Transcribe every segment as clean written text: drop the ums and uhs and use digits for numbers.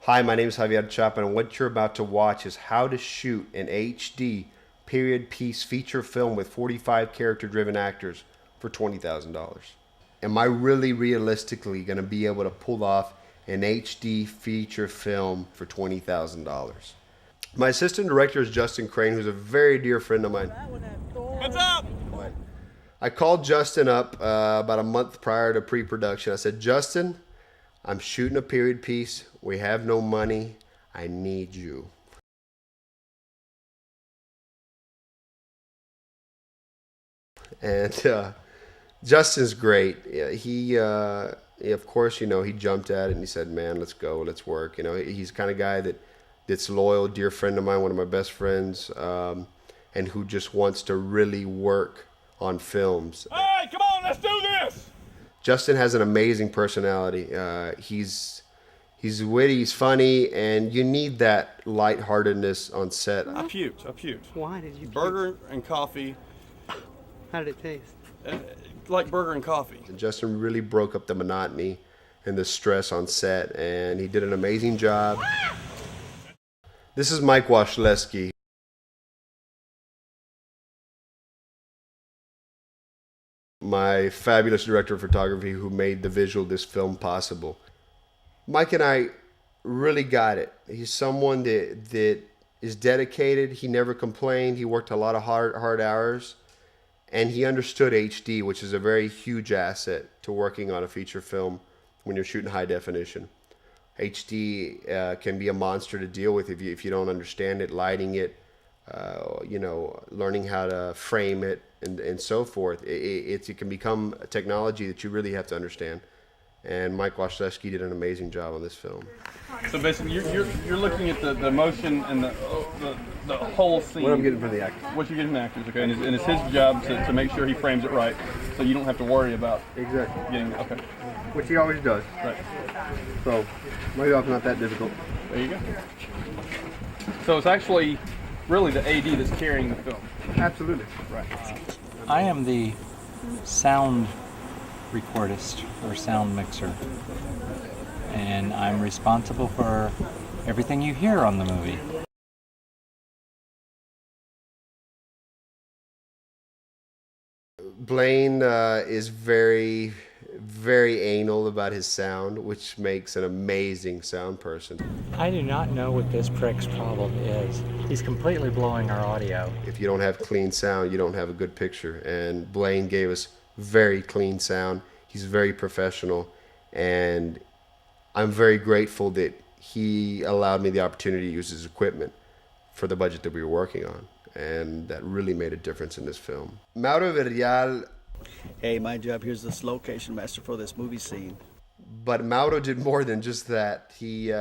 Hi, my name is Javier Chapman, and what you're about to watch is how to shoot an HD period piece feature film with 45 character driven actors for $20,000. Am I really realistically going to be able to pull off an HD feature film for $20,000? My assistant director is Justin Crane, who's a very dear friend of mine. What's up? I called Justin up about a month prior to pre-production. I said, Justin, I'm shooting a period piece. We have no money. I need you. And Justin's great. Yeah, of course, he jumped at it and he said, "Man, let's go, let's work." He's the kind of guy that's loyal, dear friend of mine, one of my best friends, and who just wants to really work on films. All right, come on, let's do this. Justin has an amazing personality. He's witty, he's funny, and you need that lightheartedness on set. I puked. Why did you puke? Burger and coffee, How did it taste? like burger and coffee. And Justin really broke up the monotony and the stress on set, and he did an amazing job. This is Mike Washleski. My fabulous director of photography who made the visual of this film possible. Mike and I really got it. He's someone that is dedicated. He never complained. He worked a lot of hard hours, and he understood HD, which is a very huge asset to working on a feature film when you're shooting high definition. HD can be a monster to deal with if you don't understand it, lighting it, learning how to frame it, and so forth. It can become a technology that you really have to understand. And Mike Washleski did an amazing job on this film. So basically, you're looking at the motion and the whole scene. What I'm getting from the actors. What you're getting from the actors, okay? And it's his job to make sure he frames it right, so you don't have to worry about Exactly. getting okay. Which he always does. Right. So my job's not that difficult. There you go. So it's actually really the AD that's carrying the film. Absolutely. Right. I am the sound recordist or sound mixer, and I'm responsible for everything you hear on the movie. Blaine is very, very anal about his sound, which makes an amazing sound person. I do not know what this prick's problem is. He's completely blowing our audio. If you don't have clean sound, you don't have a good picture. And Blaine gave us very clean sound. He's very professional, and I'm very grateful that he allowed me the opportunity to use his equipment for the budget that we were working on, and that really made a difference in this film. Mauro Verdial, Hey, my job here's this location master for this movie scene. but Mauro did more than just that. He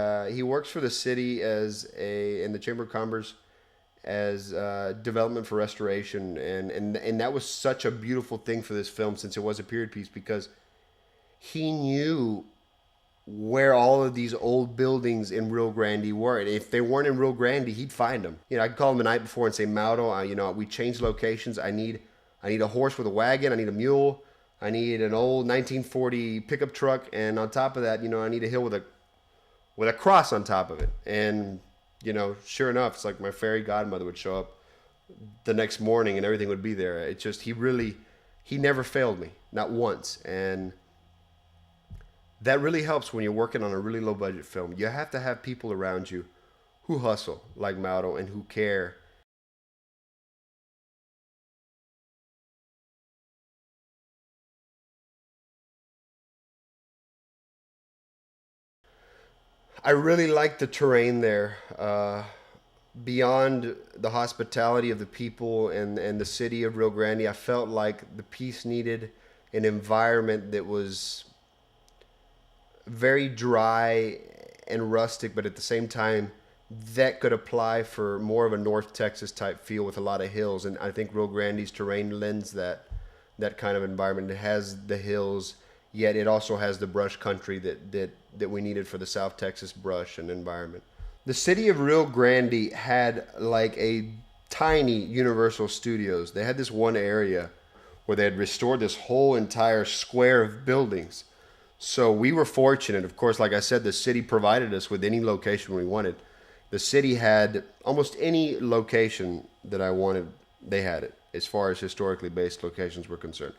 works for the city in the Chamber of Commerce as development for restoration, and that was such a beautiful thing for this film, since it was a period piece, because he knew where all of these old buildings in Rio Grande were. And if they weren't in Rio Grande, he'd find them. I'd call him the night before and say, Mauro, we changed locations. I need a horse with a wagon. I need a mule. I need an old 1940 pickup truck, and on top of that, I need a hill with a cross on top of it. And sure enough, it's like my fairy godmother would show up the next morning and everything would be there. It just, he never failed me, not once. And that really helps when you're working on a really low budget film. You have to have people around you who hustle like Mauro and who care. I really like the terrain there. Beyond the hospitality of the people and the city of Rio Grande, I felt like the piece needed an environment that was very dry and rustic, but at the same time, that could apply for more of a North Texas type feel with a lot of hills. And I think Rio Grande's terrain lends that kind of environment. It has the hills, yet it also has the brush country that we needed for the South Texas brush and environment. The city of Rio Grande had like a tiny Universal Studios. They had this one area where they had restored this whole entire square of buildings. So we were fortunate. Of course, like I said, the city provided us with any location we wanted. The city had almost any location that I wanted, they had it, as far as historically based locations were concerned.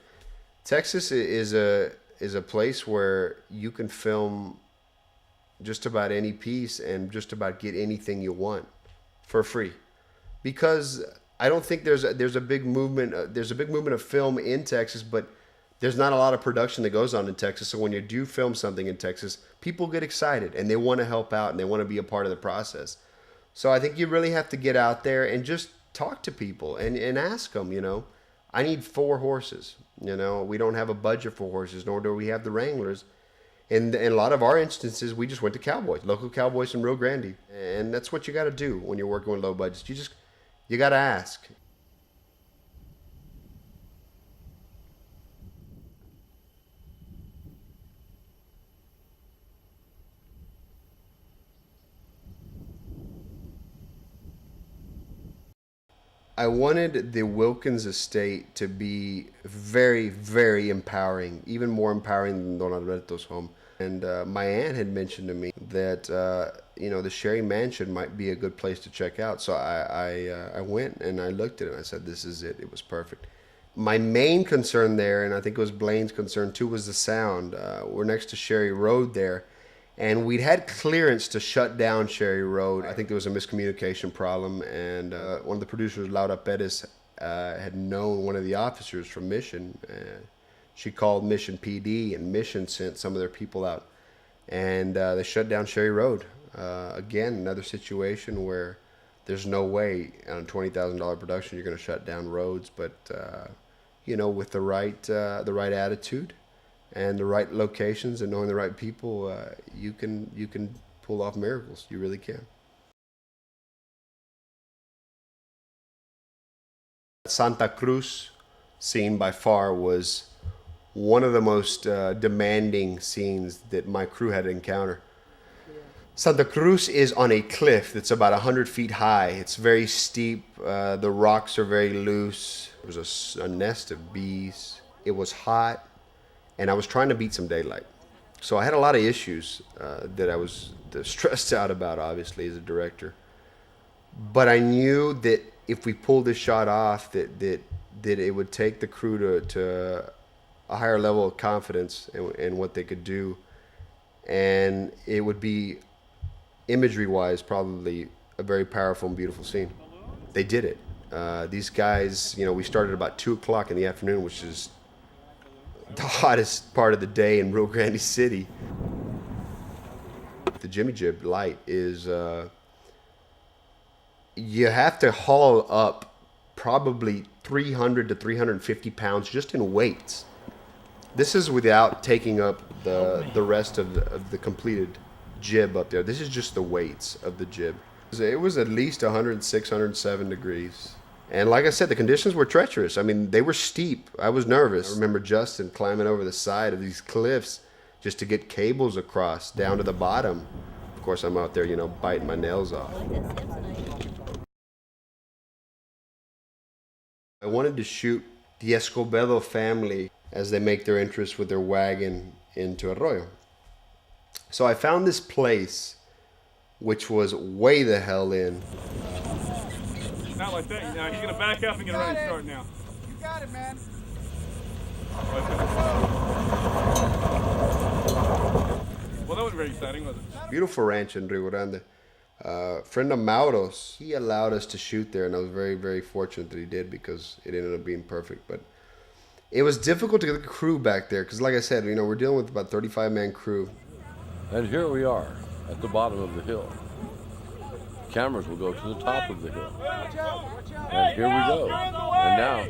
Texas is a place where you can film just about any piece and just about get anything you want for free, because I don't think there's a big movement of film in Texas, but there's not a lot of production that goes on in Texas. So when you do film something in Texas, people get excited and they want to help out and they want to be a part of the process. So I think you really have to get out there and just talk to people and ask them, I need 4 horses. We don't have a budget for horses, nor do we have the wranglers. And in a lot of our instances, we just went to cowboys, local cowboys in Rio Grande. And that's what you got to do when you're working with low budgets. You got to ask. I wanted the Wilkins estate to be very, very empowering, even more empowering than Don Alberto's home. And my aunt had mentioned to me that, the Sherry Mansion might be a good place to check out. So I went and I looked at it and I said, this is it. It was perfect. My main concern there, and I think it was Blaine's concern too, was the sound. We're next to Sherry Road there. And we'd had clearance to shut down Sherry Road. I think there was a miscommunication problem, and one of the producers, Laura Perez, had known one of the officers from Mission. She called Mission PD, and Mission sent some of their people out, and they shut down Sherry Road. Again, another situation where there's no way on a $20,000 production you're going to shut down roads, but with the right attitude and the right locations and knowing the right people, you can pull off miracles. You really can. Santa Cruz scene by far was one of the most demanding scenes that my crew had to encounter. Santa Cruz is on a cliff that's about 100 feet high. It's very steep. The rocks are very loose. There was a nest of bees. It was hot. And I was trying to beat some daylight. So I had a lot of issues that I was stressed out about, obviously, as a director. But I knew that if we pulled this shot off, that it would take the crew to a higher level of confidence in what they could do. And it would be, imagery-wise, probably a very powerful and beautiful scene. They did it. These guys, we started about 2 o'clock in the afternoon, which is the hottest part of the day in Rio Grande City. The Jimmy Jib light is, you have to haul up probably 300 to 350 pounds just in weights. This is without taking up the rest of the completed jib up there. This is just the weights of the jib. It was at least 106, 107 degrees. And like I said, the conditions were treacherous. I mean, they were steep. I was nervous. I remember Justin climbing over the side of these cliffs just to get cables across down to the bottom. Of course, I'm out there, biting my nails off. I wanted to shoot the Escobedo family as they make their entrance with their wagon into Arroyo. So I found this place, which was way the hell in. Not like that. Now he's gonna back up and get ready to start now. You got it, man. Well, that wasn't very exciting, was it? Beautiful ranch in Rio Grande. Friend of Mauro's, he allowed us to shoot there, and I was very, very fortunate that he did, because it ended up being perfect. But it was difficult to get the crew back there, because like I said, we're dealing with about 35-man crew. And here we are at the bottom of the hill. Cameras will go to the top of the hill. And here we go. And now.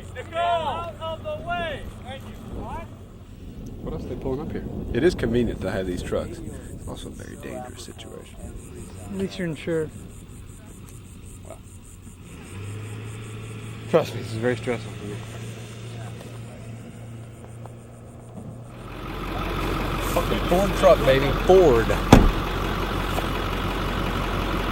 What else are they pulling up here? It is convenient to have these trucks. It's also a very dangerous situation. At least you're insured. Well, trust me, this is very stressful for you. Fucking Ford truck, baby. Ford.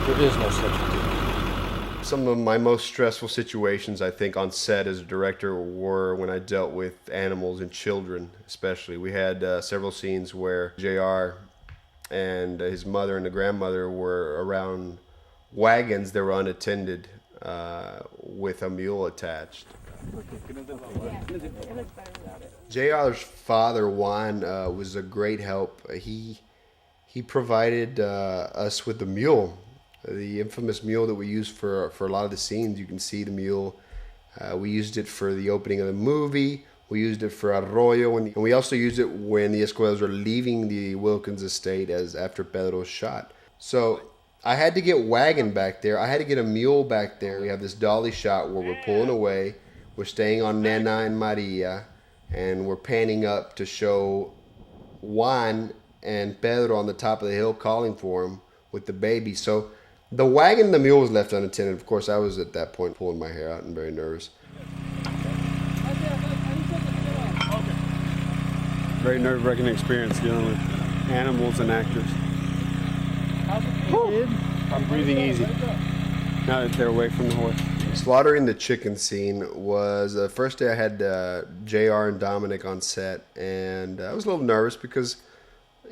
There is no substitute. Some of my most stressful situations, I think, on set as a director were when I dealt with animals and children, especially. We had several scenes where JR and his mother and the grandmother were around wagons that were unattended with a mule attached. JR's father, Juan, was a great help. He provided us with the mule. The infamous mule that we used for a lot of the scenes. You can see the mule. We used it for the opening of the movie. We used it for Arroyo, and we also used it when the Escobedos were leaving the Wilkins estate as after Pedro was shot. So I had to get wagon back there. I had to get a mule back there. We have this dolly shot where we're pulling away. We're staying on Nena and Maria, and we're panning up to show Juan and Pedro on the top of the hill calling for him with the baby. So the wagon and the mule was left unattended. Of course, I was at that point pulling my hair out and very nervous. Very nerve-wracking experience dealing with animals and actors. I'm breathing easy now that they're away from the horse. Slaughtering the chicken scene was the first day I had JR and Dominic on set, and I was a little nervous because,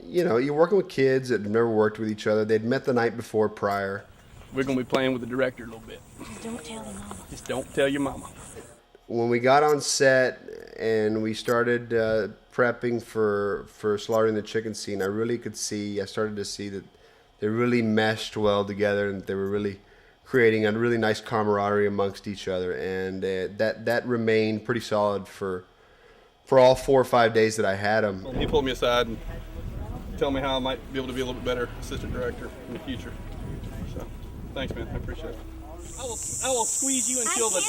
you know, you're working with kids that have never worked with each other. They'd met the night before prior. We're gonna be playing with the director a little bit. Just don't tell your mama. Just don't tell your mama. When we got on set and we started prepping for slaughtering the chicken scene, I started to see that they really meshed well together, and they were really creating a really nice camaraderie amongst each other, and that remained pretty solid for all 4 or 5 days that I had them. He pulled me aside and told me how I might be able to be a little bit better assistant director in the future. So, thanks, man. I appreciate it. I will squeeze you until the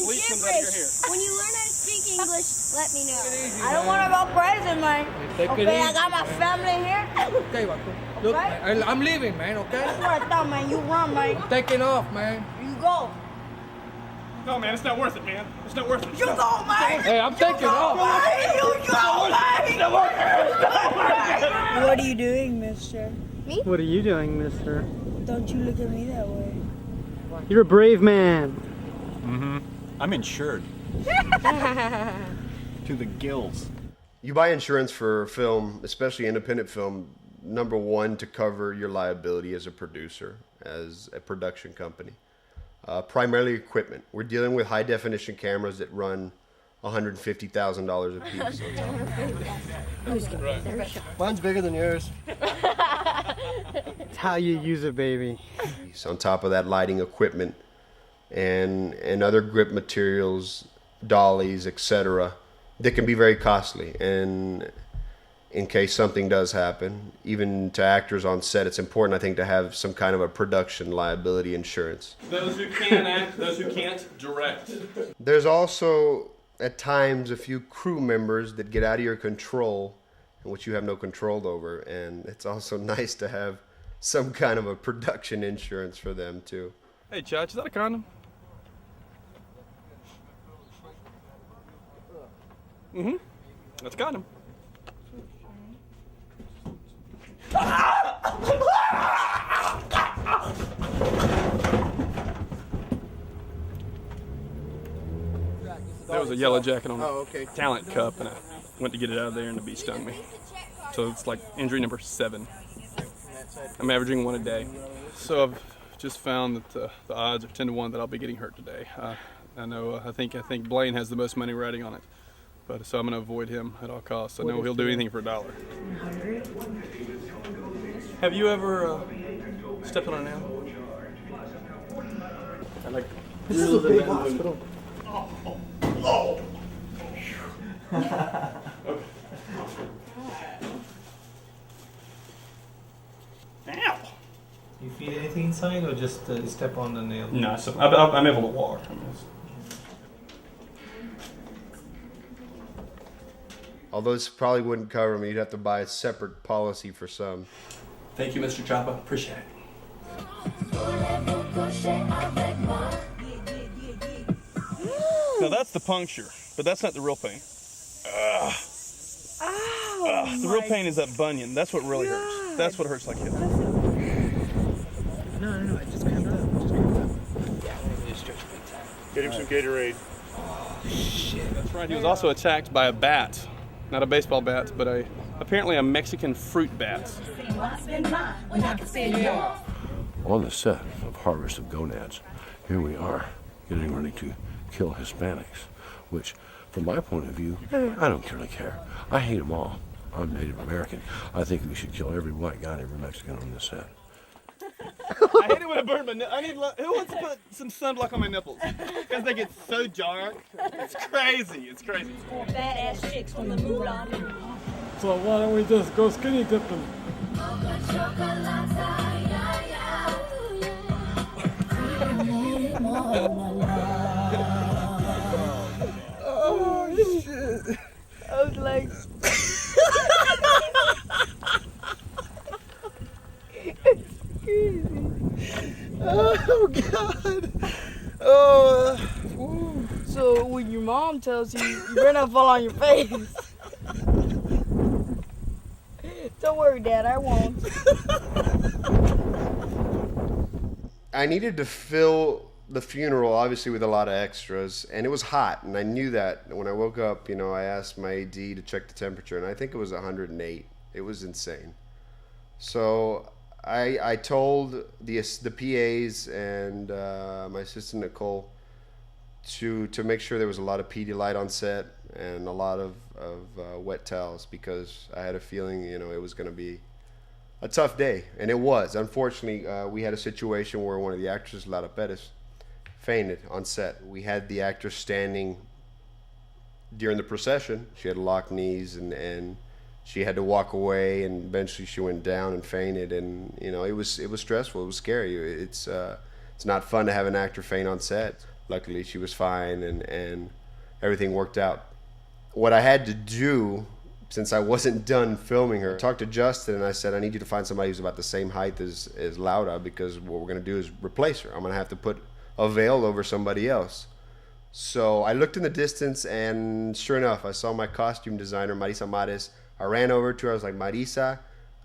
bleach comes out of your hair. When you learn how to speak English, let me know. I don't want to go crazy, man. Okay, I got my family here. Okay, Bato. Look, Okay. I'm leaving, man, okay? That's what I thought, man. You run, man. I'm taking off, man. You go. No, man, it's not worth it, man. It's not worth it. You go, man. Hey, I'm taking off. You go, man. What are you doing, mister? What are you doing, mister? Don't you look at me that way. You're a brave man. Mm-hmm. I'm insured. To the gills. You buy insurance for film, especially independent film, number one, to cover your liability as a producer, as a production company. Primarily equipment. We're dealing with high definition cameras that run $150,000 a piece. So Mine's bigger than yours. It's how you use it, baby. on top of that, lighting equipment and other grip materials, dollies, etc., that can be very costly. And in case something does happen, even to actors on set, it's important, I think, to have some kind of a production liability insurance. Those who can act, those who can't direct. There's also, at times, a few crew members that get out of your control and which you have no control over. And it's also nice to have some kind of a production insurance for them, too. Hey, Chach, is that a condom? Mm-hmm. That's a condom. There was a yellow jacket on the talent cup, and I went to get it out of there, and the bee stung me. So it's like injury number 7. I'm averaging 1 a day. So I've just found that the odds are 10 to 1 that I'll be getting hurt today. I know. I think Blaine has the most money riding on it, but so I'm going to avoid him at all costs. I know he'll do anything for $1. Have you ever stepped on an animal? This is a big hospital. Ow! You feed anything inside or just step on the nail? No, so I'm able to walk. Although this probably wouldn't cover them, you'd have to buy a separate policy for some. Thank you, Mr. Choppa. Appreciate it. Now that's the puncture, but that's not the real pain. The real pain is that bunion. That's what really hurts. That's what hurts like hell. No, I just cramped up. Get him some Gatorade. Shit. That's right. He was also attacked by a bat. Not a baseball bat, but apparently a Mexican fruit bat. On the set of Harvest of Gonads, here we are, getting ready to kill Hispanics, which, from my point of view, I don't really care. I hate them all. I'm Native American. I think we should kill every white guy and every Mexican on this set. I hate it when I burn my nipples. Who wants to put some sunblock on my nipples? Because they get so dark. It's crazy. It's crazy. Badass chicks from the Mulan. So why don't we just go skinny dipping? Oh shit. I was like oh god. Oh. So when your mom tells you, you better not fall on your face. Don't worry, Dad, I won't. I needed to fill the funeral, obviously, with a lot of extras, and it was hot, and I knew that. When I woke up, you know, I asked my AD to check the temperature, and I think it was 108. It was insane. So I told the PAs and my assistant Nicole to make sure there was a lot of PD light on set and a lot of wet towels, because I had a feeling, you know, it was going to be a tough day, and it was. Unfortunately, we had a situation where one of the actresses, Lara Perez, fainted on set. We had the actress standing during the procession. She had locked knees, and she had to walk away, and eventually she went down and fainted. And you know, it was stressful. It was scary. It's not fun to have an actor faint on set. Luckily, she was fine, and everything worked out. What I had to do, since I wasn't done filming her, I talked to Justin and I said, I need you to find somebody who's about the same height as Laura, because what we're going to do is replace her. I'm going to have to put a veil over somebody else. So I looked in the distance, and sure enough, I saw my costume designer, Marisa Mares. I ran over to her. I was like, Marisa,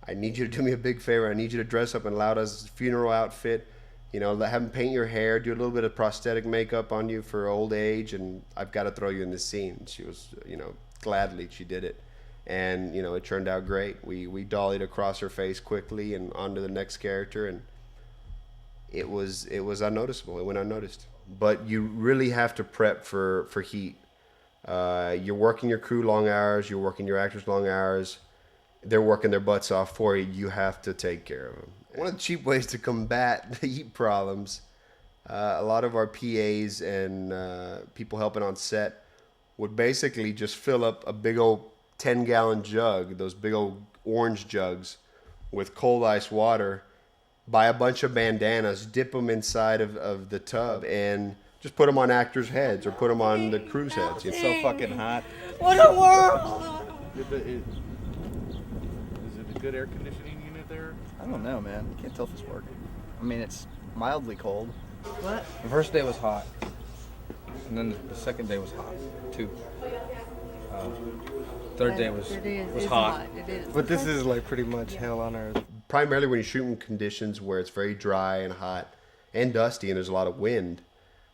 I need you to do me a big favor. I need you to dress up in Laura's funeral outfit. You know, have them paint your hair, do a little bit of prosthetic makeup on you for old age, and I've got to throw you in this scene. She was, you know, gladly she did it. And, you know, it turned out great. We dollied across her face quickly and onto the next character, and it was unnoticeable. It went unnoticed. But you really have to prep for heat. You're working your crew long hours. You're working your actors long hours. They're working their butts off for you. You have to take care of them. One of the cheap ways to combat the heat problems, a lot of our PAs and people helping on set would basically just fill up a big old 10-gallon jug, those big old orange jugs, with cold ice water, buy a bunch of bandanas, dip them inside of the tub, and just put them on actors' heads or put them on the crew's heads. It's so fucking hot. What a world! Is it a good air conditioning unit there? I don't know, man. Can't tell if it's working. I mean, it's mildly cold. What? The first day was hot, and then the second day was hot too. Third day was hot. It is. But this is like pretty much hell on earth. Primarily when you're shooting conditions where it's very dry and hot and dusty and there's a lot of wind,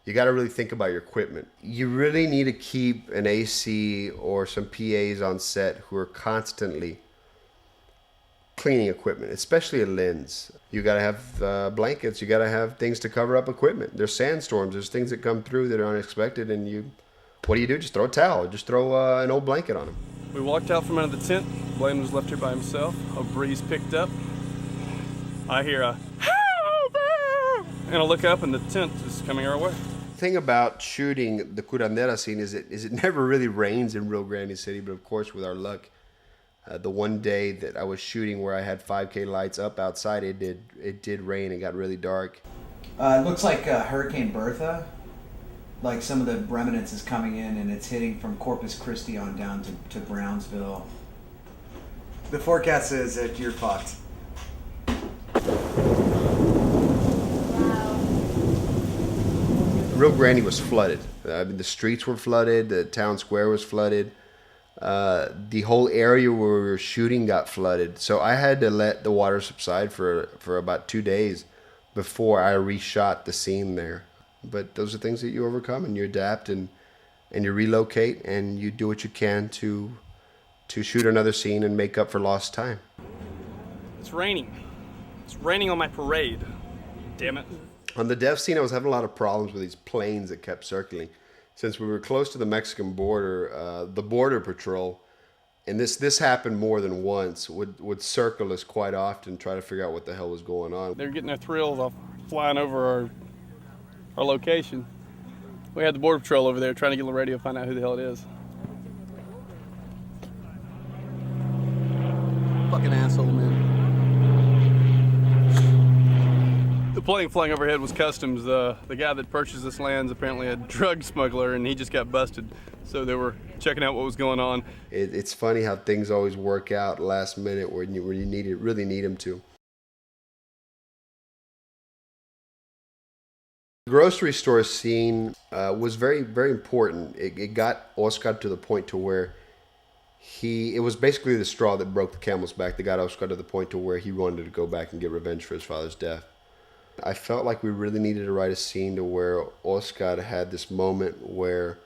you got to really think about your equipment. You really need to keep an AC or some PAs on set who are constantly cleaning equipment, especially a lens. You got to have blankets. You got to have things to cover up equipment. There's sandstorms. There's things that come through that are unexpected, and what do? Just throw a towel. Just throw an old blanket on them. We walked out from under the tent. Blaine was left here by himself. A breeze picked up. I hear a help! And I look up, and the tent is coming our way. The thing about shooting the curandera scene is it never really rains in Rio Grande City, but of course, with our luck, the one day that I was shooting where I had 5K lights up outside, it did rain. It got really dark. It looks like Hurricane Bertha. Like some of the remnants is coming in, and it's hitting from Corpus Christi on down to Brownsville. The forecast says that you're fucked. Rio Grande was flooded. I mean, the streets were flooded. The town square was flooded. The whole area where we were shooting got flooded. So I had to let the water subside for about 2 days before I reshot the scene there. but those are things that you overcome and you adapt and you relocate and you do what you can to shoot another scene and make up for lost time. It's raining. It's raining on my parade. Damn it. On the death scene, I was having a lot of problems with these planes that kept circling. Since we were close to the Mexican border, the border patrol, and this happened more than once, would circle us quite often, try to figure out what the hell was going on. They're getting their thrills off flying over our location. We had the border patrol over there trying to get on the radio, find out who the hell it is. Fucking asshole, man. The plane flying overhead was Customs. The guy that purchased this land's apparently a drug smuggler, and he just got busted. So they were checking out what was going on. It's funny how things always work out last minute when you really need them to. The grocery store scene was very, very important. It got Oscar to the point to where it was basically the straw that broke the camel's back that got Oscar to the point to where he wanted to go back and get revenge for his father's death. I felt like we really needed to write a scene to where Oscar had this moment where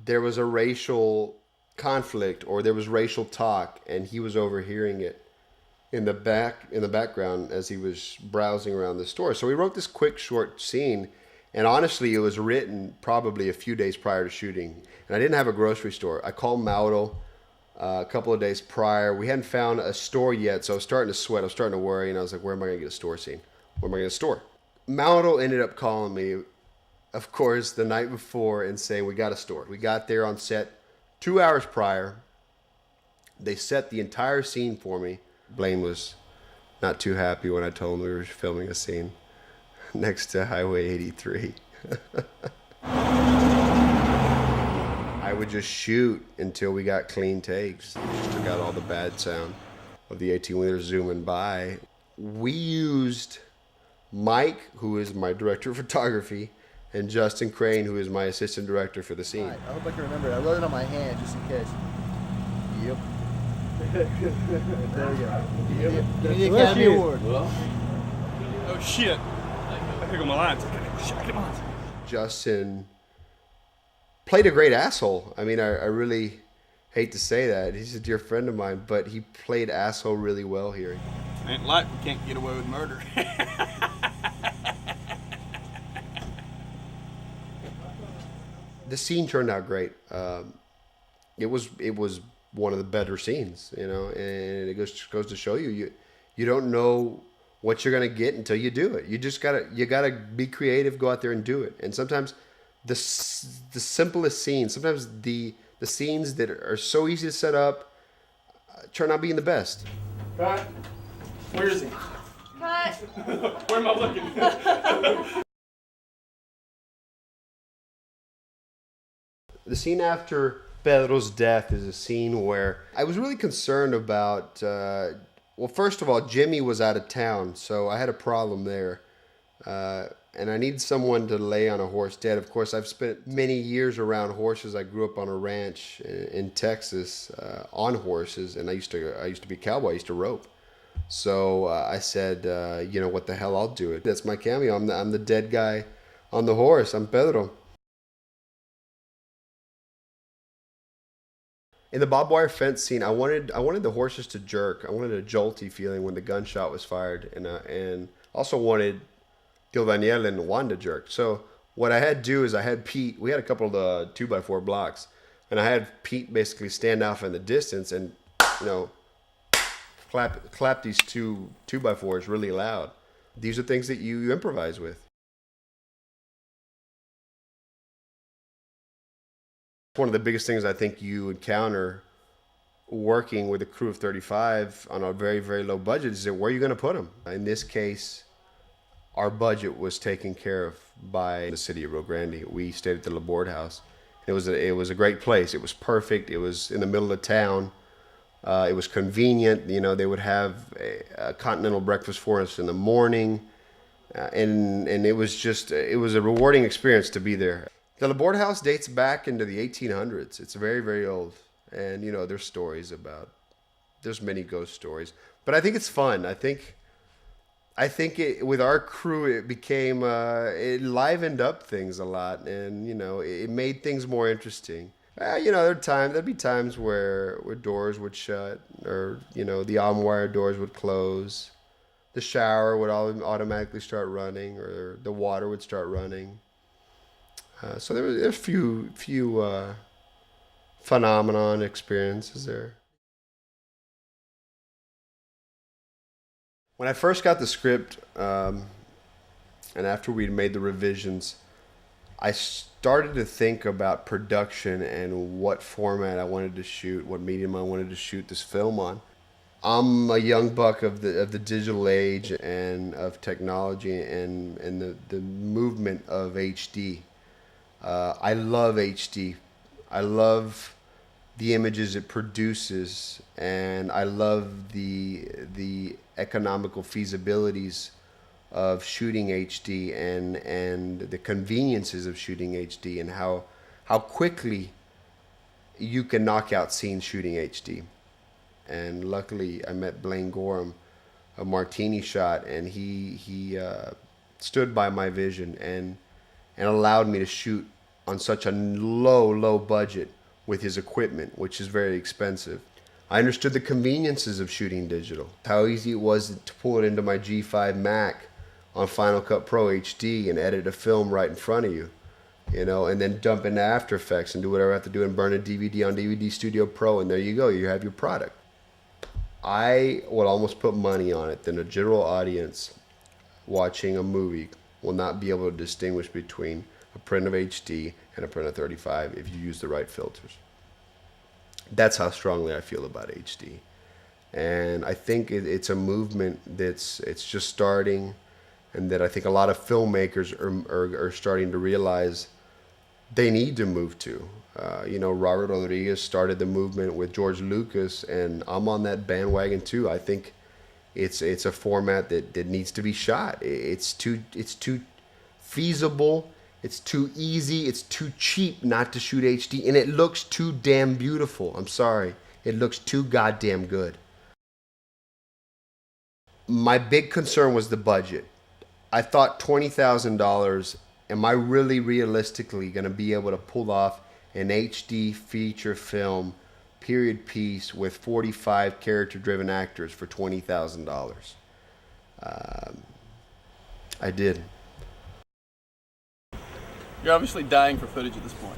there was a racial conflict or there was racial talk and he was overhearing it in the background as he was browsing around the store. So we wrote this quick short scene, and honestly it was written probably a few days prior to shooting. And I didn't have a grocery store. I called Mauro a couple of days prior. We hadn't found a store yet, so I was starting to sweat. I was starting to worry, and I was like, where am I going to get a store scene? Where am I going to store? Mauro ended up calling me, of course, the night before and saying, we got a store. We got there on set 2 hours prior. They set the entire scene for me. Blaine was not too happy when I told him we were filming a scene next to Highway 83. I would just shoot until we got clean takes. Just took out all the bad sound of the 18-wheeler zooming by. We used Mike, who is my director of photography, and Justin Crane, who is my assistant director for the scene. Right, I hope I can remember it. I wrote it on my hand just in case. Yep. There we go. Give me the Academy Award. Oh shit. I pick up my lines. Come on. Justin played a great asshole. I mean, I really hate to say that. He's a dear friend of mine, but he played asshole really well here. Ain't like we can't get away with murder. The scene turned out great. It was one of the better scenes, you know, and it goes to show you don't know what you're gonna get until you do it. You gotta be creative, go out there and do it. And sometimes the simplest scenes, sometimes the scenes that are so easy to set up turn out being the best. Cut. Where is he? Cut. Where am I looking? The scene after Pedro's death is a scene where I was really concerned about, well, first of all, Jimmy was out of town, so I had a problem there. And I needed someone to lay on a horse dead. Of course, I've spent many years around horses. I grew up on a ranch in Texas on horses, and I used to be a cowboy. I used to rope. So I said, you know, what the hell, I'll do it. That's my cameo. I'm the dead guy on the horse. I'm Pedro. In the barbed wire fence scene, I wanted the horses to jerk. I wanted a jolty feeling when the gunshot was fired, and also wanted Gil Daniel and Juan to jerk. So what I had to do is I had Pete. We had a couple of the 2x4 blocks, and I had Pete basically stand off in the distance and, you know, clap these 2x4s really loud. These are things that you improvise with. One of the biggest things I think you encounter working with a crew of 35 on a very, very low budget is that where are you going to put them? In this case, our budget was taken care of by the city of Rio Grande. We stayed at the Laborde House. It was a great place. It was perfect. It was in the middle of town. It was convenient. You know, they would have a continental breakfast for us in the morning, and it was a rewarding experience to be there. The Laborde House dates back into the 1800s. It's very, very old. And, you know, there's many ghost stories. But I think it's fun. I think I think with our crew, it became, it livened up things a lot, and, it made things more interesting. There'd be times where doors would shut, or, the on-wire doors would close. The shower would automatically start running, or the water would start running. So there were a few phenomenon experiences there. When I first got the script, and after we'd made the revisions, I started to think about production and what format I wanted to shoot, what medium I wanted to shoot this film on. I'm a young buck of the digital age and of technology and the movement of HD. I love HD. I love the images it produces, and I love the economical feasibilities of shooting HD and the conveniences of shooting HD, and how quickly you can knock out scenes shooting HD. And luckily I met Blaine Gorham of Martini Shot, and he stood by my vision and allowed me to shoot on such a low budget with his equipment, which is very expensive. I understood the conveniences of shooting digital, how easy it was to pull it into my G5 Mac on Final Cut Pro HD and edit a film right in front of you, and then dump into After Effects and do whatever I have to do and burn a DVD on DVD Studio Pro, and there you go, you have your product. I would almost put money on it that a general audience watching a movie will not be able to distinguish between a print of HD and a print of 35 if you use the right filters. That's how strongly I feel about HD. And I think it's a movement it's just starting, and that I think a lot of filmmakers are starting to realize they need to move to. Robert Rodriguez started the movement with George Lucas, and I'm on that bandwagon too. I think it's a format that needs to be shot. It's too feasible, it's too easy, it's too cheap not to shoot HD, and it looks too damn beautiful. I'm sorry, it looks too goddamn good. My big concern was the budget. I thought $20,000, am I really realistically going to be able to pull off an HD feature film period piece with 45 character-driven actors for $20,000? I did. You're obviously dying for footage at this point.